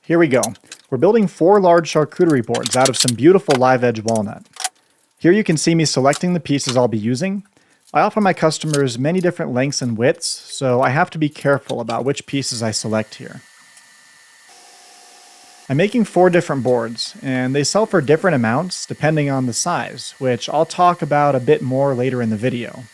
Here we go. We're building 4 large charcuterie boards out of some beautiful live edge walnut. Here you can see me selecting the pieces I'll be using. I offer my customers many different lengths and widths, so I have to be careful about which pieces I select here. I'm making 4 different boards, and they sell for different amounts depending on the size, which I'll talk about a bit more later in the video.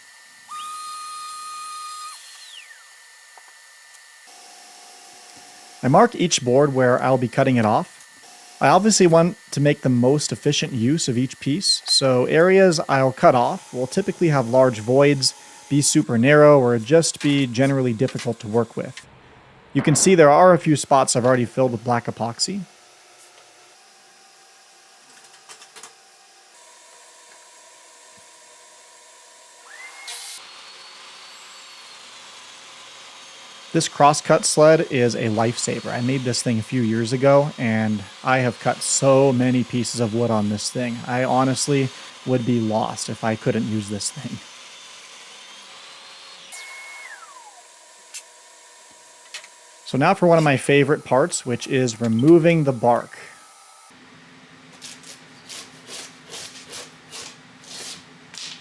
I mark each board where I'll be cutting it off. I obviously want to make the most efficient use of each piece, so areas I'll cut off will typically have large voids, be super narrow, or just be generally difficult to work with. You can see there are a few spots I've already filled with black epoxy. This crosscut sled is a lifesaver. I made this thing a few years ago, and I have cut so many pieces of wood on this thing. I honestly would be lost if I couldn't use this thing. So now for one of my favorite parts, which is removing the bark.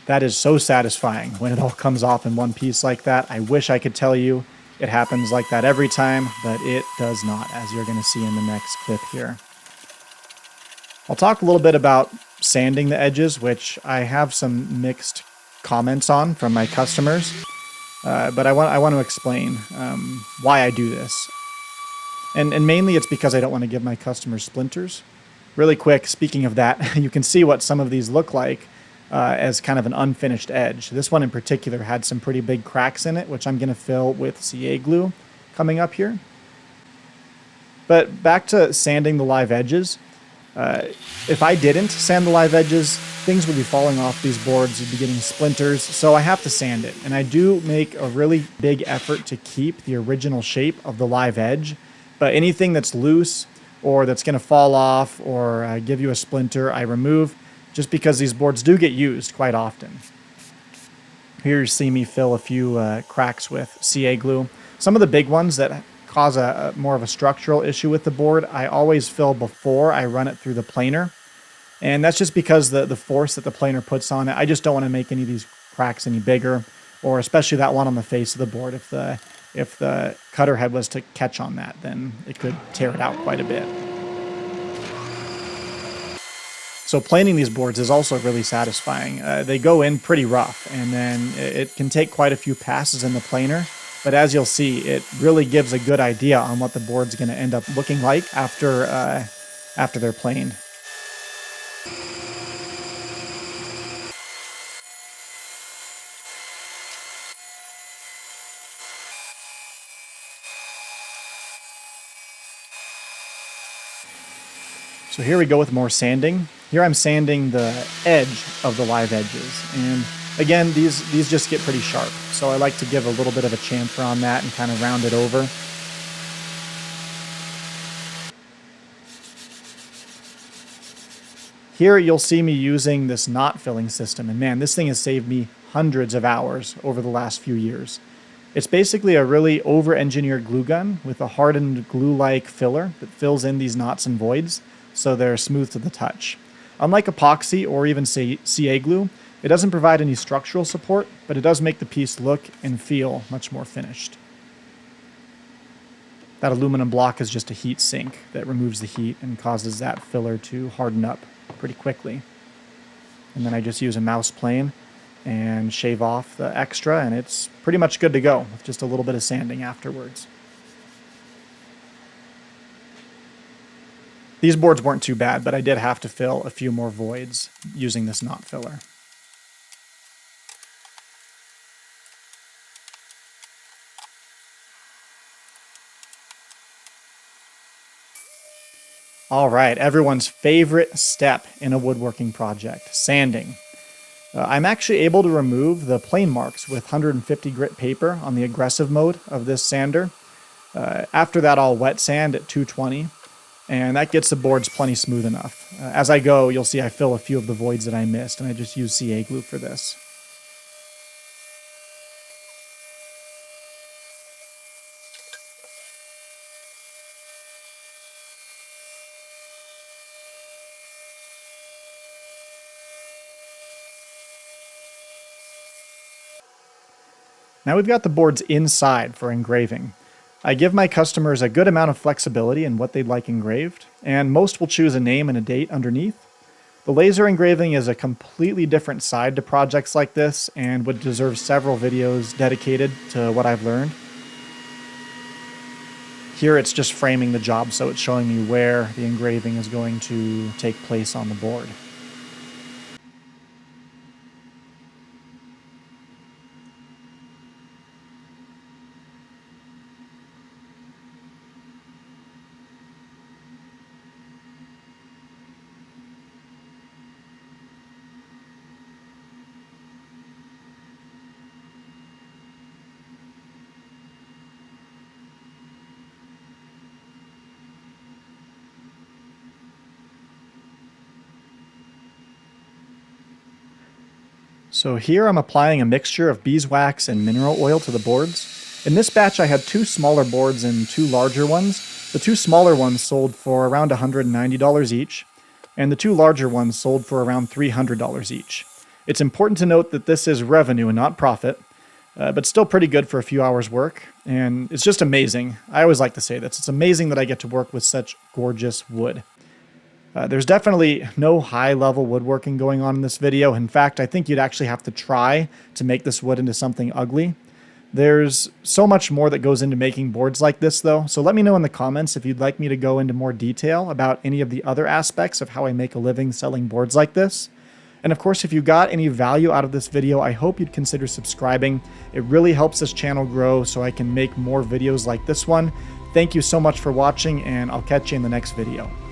That is so satisfying when it all comes off in one piece like that. I wish I could tell you it happens like that every time, but it does not, as you're going to see in the next clip here. I'll talk a little bit about sanding the edges, which I have some mixed comments on from my customers, but I want to explain why I do this. And mainly it's because I don't want to give my customers splinters. Really quick, speaking of that, you can see what some of these look like as kind of an unfinished edge. This one in particular had some pretty big cracks in it, which I'm going to fill with CA glue coming up here. But back to sanding the live edges. If I didn't sand the live edges, things would be falling off these boards, you'd be getting splinters, so I have to sand it. And I do make a really big effort to keep the original shape of the live edge, but anything that's loose or that's going to fall off or give you a splinter, I remove, just because these boards do get used quite often. Here you see me fill a few cracks with CA glue. Some of the big ones that cause more of a structural issue with the board, I always fill before I run it through the planer. And that's just because the force that the planer puts on it, I just don't want to make any of these cracks any bigger, or especially that one on the face of the board. If the cutter head was to catch on that, then it could tear it out quite a bit. So planing these boards is also really satisfying. They go in pretty rough, and then it can take quite a few passes in the planer. But as you'll see, it really gives a good idea on what the board's going to end up looking like after they're planed. So here we go with more sanding. Here I'm sanding the edge of the live edges. And again, these just get pretty sharp. So I like to give a little bit of a chamfer on that and kind of round it over. Here you'll see me using this knot filling system. And man, this thing has saved me hundreds of hours over the last few years. It's basically a really over-engineered glue gun with a hardened glue-like filler that fills in these knots and voids so they're smooth to the touch. Unlike epoxy or even CA glue, it doesn't provide any structural support, but it does make the piece look and feel much more finished. That aluminum block is just a heat sink that removes the heat and causes that filler to harden up pretty quickly. And then I just use a mouse plane and shave off the extra, and it's pretty much good to go with just a little bit of sanding afterwards. These boards weren't too bad, but I did have to fill a few more voids using this knot filler. All right, everyone's favorite step in a woodworking project, sanding. I'm actually able to remove the plane marks with 150 grit paper on the aggressive mode of this sander. After that, I'll wet sand at 220, and that gets the boards plenty smooth enough. As I go, you'll see I fill a few of the voids that I missed, and I just use CA glue for this. Now we've got the boards inside for engraving. I give my customers a good amount of flexibility in what they'd like engraved, and most will choose a name and a date underneath. The laser engraving is a completely different side to projects like this and would deserve several videos dedicated to what I've learned. Here it's just framing the job, so it's showing me where the engraving is going to take place on the board. So here I'm applying a mixture of beeswax and mineral oil to the boards. In this batch I had 2 smaller boards and 2 larger ones. The 2 smaller ones sold for around $190 each, and the 2 larger ones sold for around $300 each. It's important to note that this is revenue and not profit, but still pretty good for a few hours work, and it's just amazing. I always like to say this. It's amazing that I get to work with such gorgeous wood. There's definitely no high-level woodworking going on in this video. In fact, I think you'd actually have to try to make this wood into something ugly. There's so much more that goes into making boards like this, though, so let me know in the comments if you'd like me to go into more detail about any of the other aspects of how I make a living selling boards like this. And of course, if you got any value out of this video, I hope you'd consider subscribing. It really helps this channel grow so I can make more videos like this one. Thank you so much for watching, and I'll catch you in the next video.